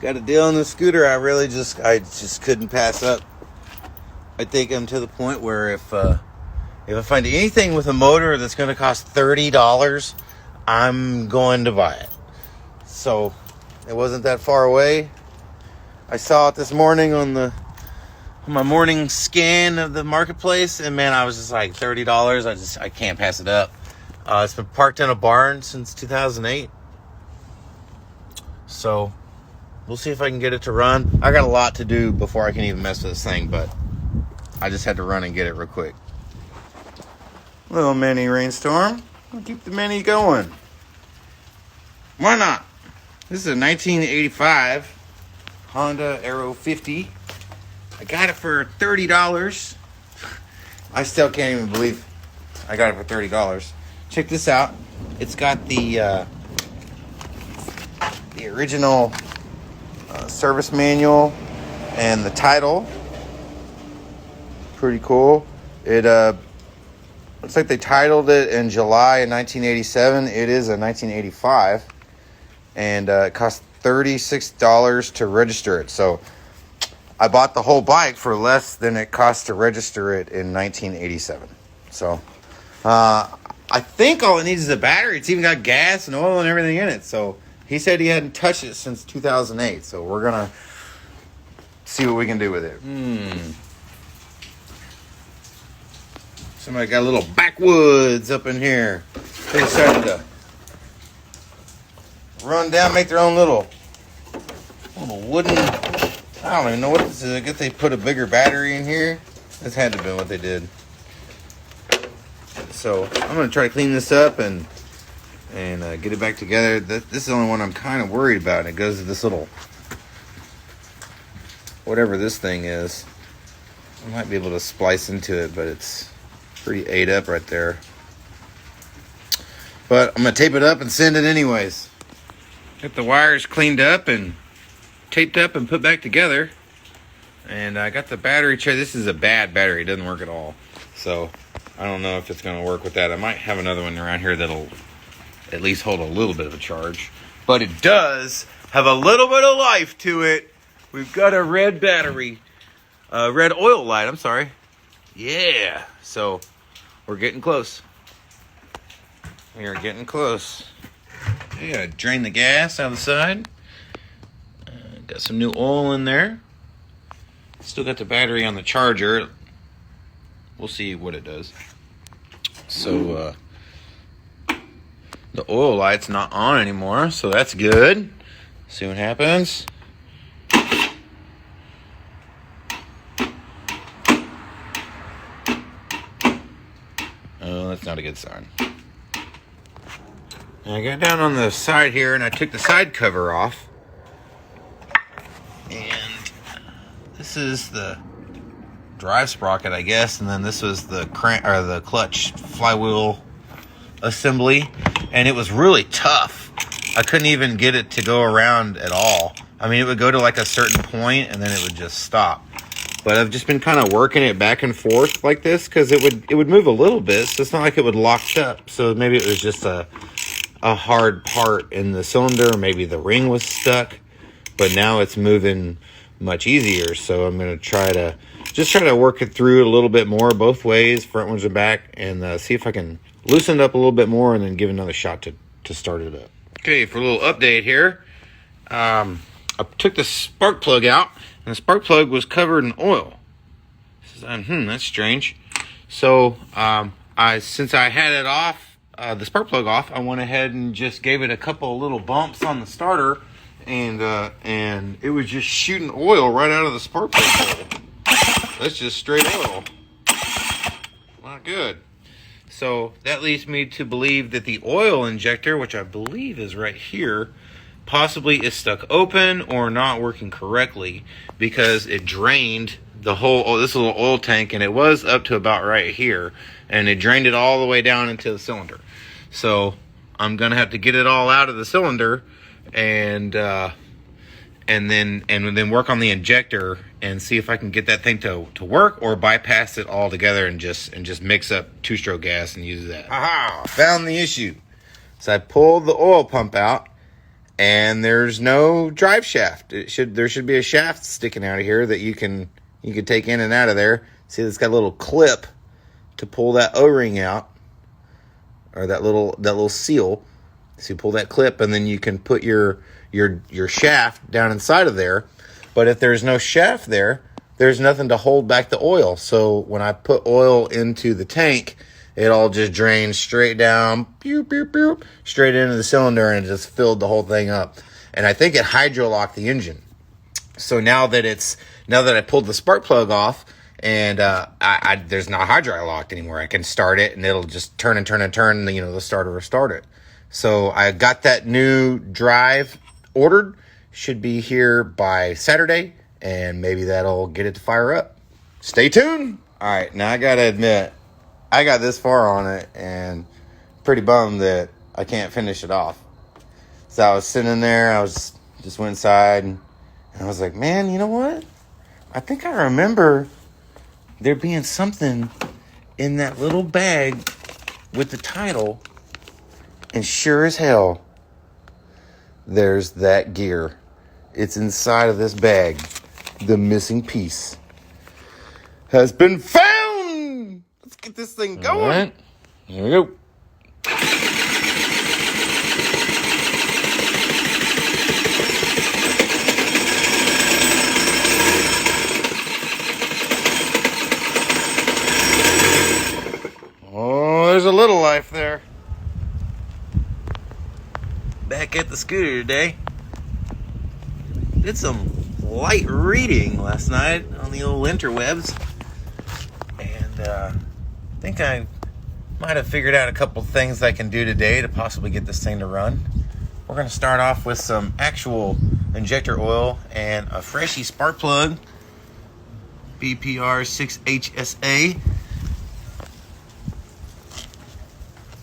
Got a deal on the scooter. I just couldn't pass up. I think I'm to the point where if I find anything with a motor that's going to cost $30, I'm going to buy it. So it wasn't that far away. I saw it this morning on my morning scan of the marketplace, and man, I was just like $30. I can't pass it up. It's been parked in a barn since 2008. So we'll see if I can get it to run. I got a lot to do before I can even mess with this thing, but I just had to run and get it real quick. Little mini rainstorm. I'll keep the mini going. Why not? This is a 1985 Honda Aero50. I got it for $30. I still can't even believe I got it for $30. Check this out. It's got the original service manual and the title. Pretty cool. It looks like they titled it in July of 1987. It is a 1985, and it cost $36 to register it. So I bought the whole bike for less than it cost to register it in 1987. So I think all it needs is a battery. It's even got gas and oil and everything in it. So he said he hadn't touched it since 2008. So we're going to see what we can do with it. Somebody got a little backwoods up in here. They decided to run down, make their own little wooden, I don't even know what this is. I guess they put a bigger battery in here. This had to have been what they did. So I'm going to try to clean this up and get it back together. This is the only one I'm kind of worried about. It goes to this little, whatever this thing is. I might be able to splice into it, but it's pretty ate up right there. But I'm going to tape it up and send it anyways. Get the wires cleaned up and taped up and put back together. And I got the battery tray. This is a bad battery. It doesn't work at all. So I don't know if it's going to work with that. I might have another one around here that'll at least hold a little bit of a charge. But it does have a little bit of life to it. We've got a red battery. Red oil light, I'm sorry. Yeah. So we're getting close. We are getting close. You gotta drain the gas out of the side. Got some new oil in there. Still got the battery on the charger. We'll see what it does. So the oil light's not on anymore, so that's good. See what happens. Oh, that's not a good sign. And I got down on the side here and I took the side cover off. And this is the drive sprocket, I guess, and then this was the the clutch flywheel assembly, and it was really tough. I couldn't even get it to go around at all. I mean, it would go to like a certain point and then it would just stop. But I've just been kind of working it back and forth like this because it would move a little bit, so it's not like it would lock up. So maybe it was just a hard part in the cylinder, maybe the ring was stuck, but now it's moving much easier. So I'm going to try to work it through a little bit more both ways, front ones and back, and see if I can loosen it up a little bit more and then give another shot to start it up. Okay, for a little update here, I took the spark plug out, and the spark plug was covered in oil. That's strange. So since I had it off, the spark plug off, I went ahead and just gave it a couple of little bumps on the starter, and it was just shooting oil right out of the spark plug. That's just straight oil. Not good. So that leads me to believe that the oil injector, which I believe is right here, possibly is stuck open or not working correctly because it drained the whole this little oil tank, and it was up to about right here, and it drained it all the way down into the cylinder. So I'm gonna have to get it all out of the cylinder and then work on the injector and see if I can get that thing to work, or bypass it altogether and just mix up two-stroke gas and use that. Aha! Found the issue. So I pulled the oil pump out, and there's no drive shaft. There should be a shaft sticking out of here that you can take in and out of there. See, it's got a little clip to pull that O-ring out, or that little seal. So you pull that clip, and then you can put your shaft down inside of there. But if there's no shaft there, there's nothing to hold back the oil. So when I put oil into the tank, it all just drains straight down, pew, pew, pew, straight into the cylinder, and it just filled the whole thing up. And I think it hydro-locked the engine. So now that I pulled the spark plug off, and there's not hydro locked anymore, I can start it, and it'll just turn and turn and turn, the starter will start it. So I got that new drive ordered. Should be here by Saturday, and maybe that'll get it to fire up. Stay tuned. All right, now I got to admit, I got this far on it, and pretty bummed that I can't finish it off. So I was sitting there, just went inside, and I was like, man, you know what? I think I remember there being something in that little bag with the title, and sure as hell, there's that gear. It's inside of this bag. The missing piece has been found. Let's get this thing going. All right. Here we go. Oh, there's a little life there. Back at the scooter today. Did some light reading last night on the old interwebs, and I think I might have figured out a couple things I can do today to possibly get this thing to run. We're going to start off with some actual injector oil and a freshy spark plug, BPR 6HSA.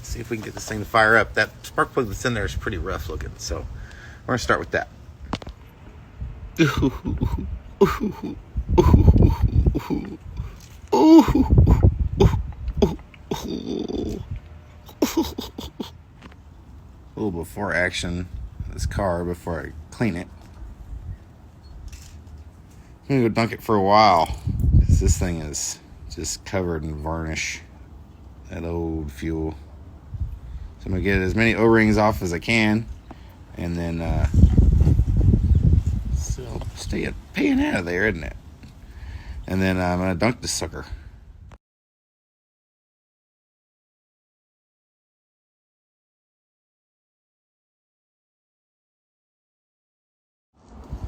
See if we can get this thing to fire up. That spark plug that's in there is pretty rough looking, so we're going to start with that. A little before action of this car before I clean it. I'm going to go dunk it for a while, because this thing is just covered in varnish. That old fuel. So I'm going to get as many O-rings off as I can, and then stay a pain out of there, isn't it? And then I'm going to dunk this sucker.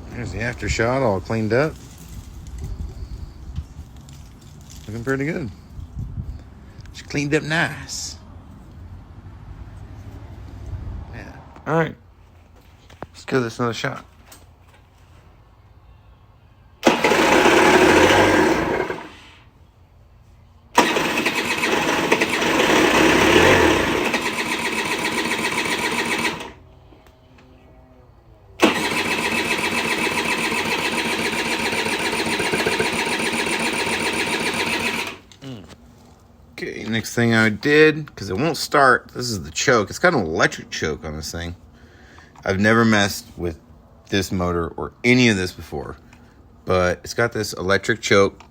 There's the after shot all cleaned up. Looking pretty good. She cleaned up nice. Yeah. All right. Let's give this another shot. Okay, next thing I did, because it won't start, this is the choke. It's got an electric choke on this thing. I've never messed with this motor or any of this before, but it's got this electric choke,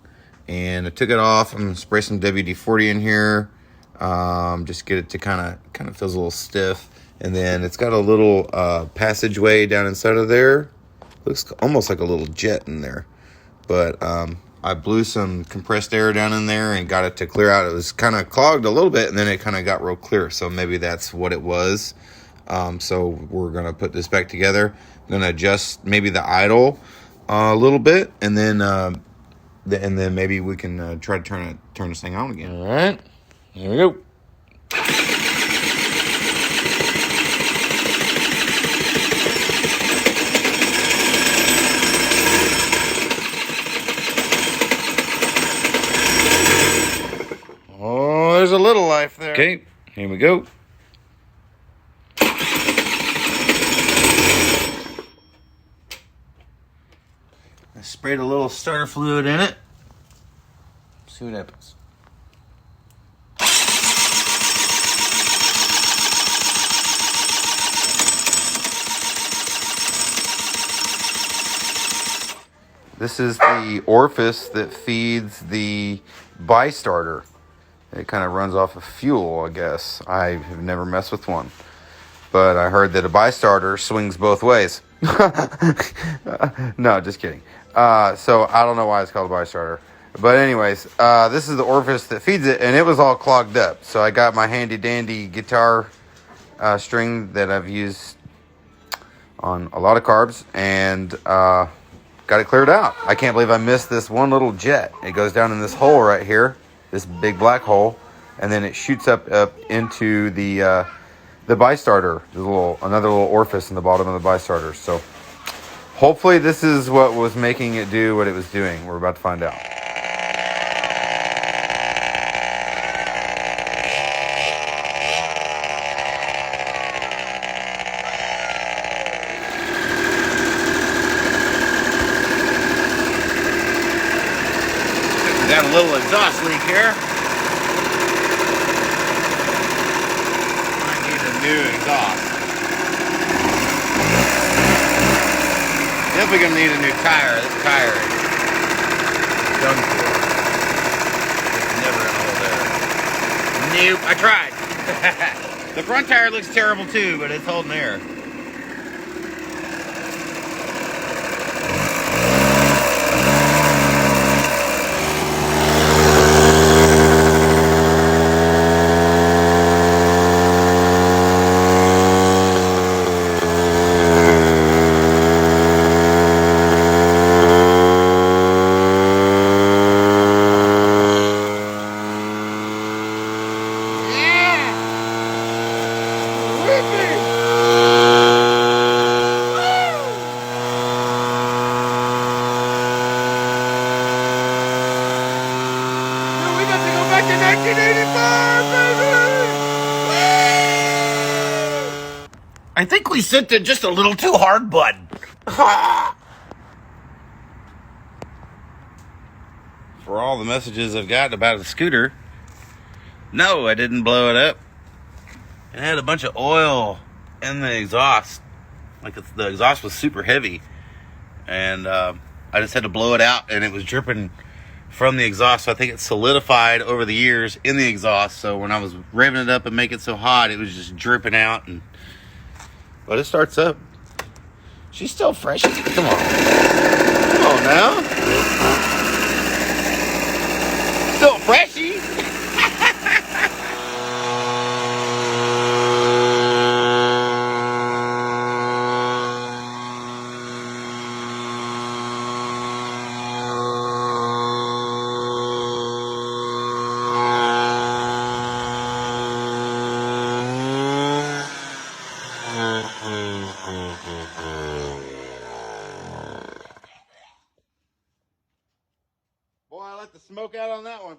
and I took it off. I'm going to spray some WD-40 in here, just get it to kind of feels a little stiff. And then it's got a little passageway down inside of there. Looks almost like a little jet in there, but I blew some compressed air down in there and got it to clear out. It was kind of clogged a little bit, and then it kind of got real clear. So maybe that's what it was. So we're going to put this back together. I'm going to adjust maybe the idle a little bit, and then maybe we can try to turn this thing on again. All right, here we go. There's a little life there. Okay, here we go. I sprayed a little starter fluid in it. See what happens. This is the orifice that feeds the bi-starter. It kind of runs off of fuel, I guess. I have never messed with one. But I heard that a bi-starter swings both ways. No, just kidding. So I don't know why it's called a bi-starter. But anyways, this is the orifice that feeds it, and it was all clogged up. So I got my handy-dandy guitar string that I've used on a lot of carbs, and got it cleared out. I can't believe I missed this one little jet. It goes down in this hole right here, this big black hole, and then it shoots up into the bi-starter. There's another little orifice in the bottom of the bi-starter. So hopefully this is what was making it do what it was doing. We're about to find out. Got a little exhaust leak here. Might need a new exhaust. Definitely gonna need a new tire. This tire is done for. It's never gonna hold air. Nope, I tried. The front tire looks terrible too, but it's holding air. I think we sent it just a little too hard, bud. For all the messages I've gotten about the scooter, no, I didn't blow it up. It had a bunch of oil in the exhaust. The exhaust was super heavy. And I just had to blow it out, and it was dripping from the exhaust. So I think it solidified over the years in the exhaust. So when I was revving it up and making it so hot, it was just dripping out. But it starts up. She's still fresh. Come on. Come on now. Still freshy. Boy, I let the smoke out on that one.